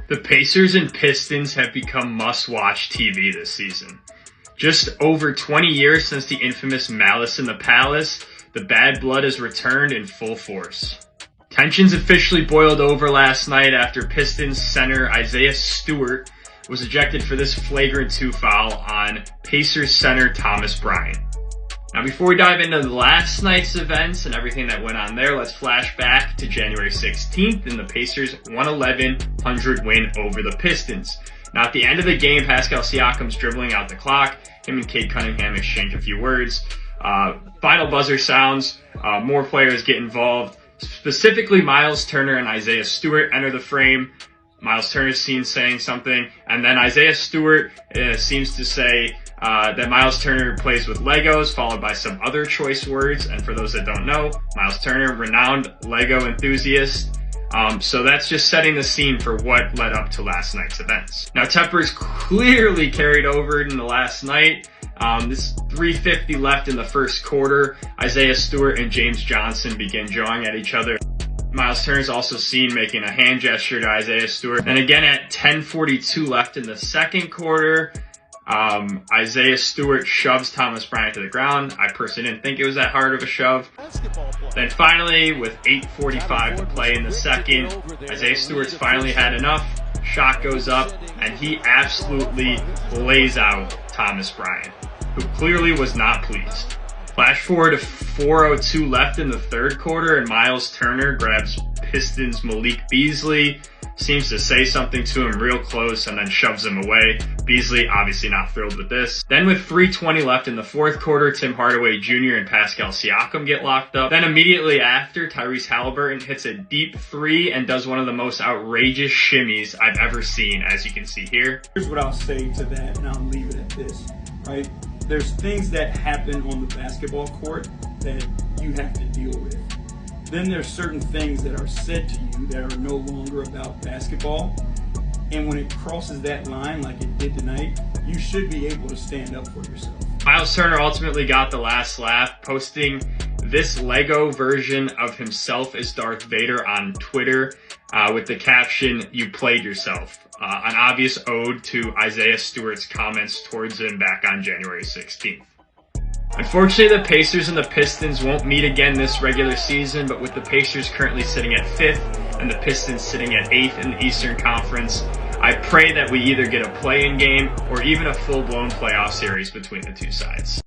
The Pacers and Pistons have become must-watch TV this season. Just over 20 years since the infamous Malice in the Palace, the bad blood has returned in full force. Tensions officially boiled over last night after Pistons center Isaiah Stewart was ejected for this flagrant 2 foul on Pacers center Thomas Bryant. Now, before we dive into last night's events and everything that went on there, let's flash back to January 16th in the Pacers' 111-100 win over the Pistons. Now, at the end of the game, Pascal Siakam's dribbling out the clock. Him and Cade Cunningham exchange a few words. Final buzzer sounds. More players get involved. Specifically, Miles Turner and Isaiah Stewart enter the frame. Miles Turner is seen saying something, and then Isaiah Stewart seems to say that Miles Turner plays with Legos, followed by some other choice words. And for those that don't know, Miles Turner, renowned Lego enthusiast. So that's just setting the scene for what led up to last night's events. Now, tempers clearly carried over in the last night. This 3:50 left in the first quarter. Isaiah Stewart and James Johnson begin jawing at each other. Miles Turner is also seen making a hand gesture to Isaiah Stewart. And again, at 10:42 left in the second quarter, Isaiah Stewart shoves Thomas Bryant to the ground. I personally didn't think it was that hard of a shove. Then finally, with 8:45 to play in the second, Isaiah Stewart's finally had enough. Shot goes up, and he absolutely lays out Thomas Bryant, who clearly was not pleased. Flash forward to 4:02 left in the third quarter, and Miles Turner grabs Pistons Malik Beasley, seems to say something to him real close, and then shoves him away. Beasley obviously not thrilled with this. Then with 3:20 left in the fourth quarter, Tim Hardaway Jr. and Pascal Siakam get locked up. Then immediately after, Tyrese Halliburton hits a deep 3 and does one of the most outrageous shimmies I've ever seen, as you can see here. Here's what I'll say to that, and I'll leave it at this, right? There's things that happen on the basketball court that you have to deal with. Then there's certain things that are said to you that are no longer about basketball. And when it crosses that line like it did tonight, you should be able to stand up for yourself. Miles Turner ultimately got the last laugh, posting this Lego version of himself as Darth Vader on Twitter with the caption, "You played yourself." An obvious ode to Isaiah Stewart's comments towards him back on January 16th. Unfortunately, the Pacers and the Pistons won't meet again this regular season, but with the Pacers currently sitting at 5th and the Pistons sitting at 8th in the Eastern Conference, I pray that we either get a play-in game or even a full-blown playoff series between the two sides.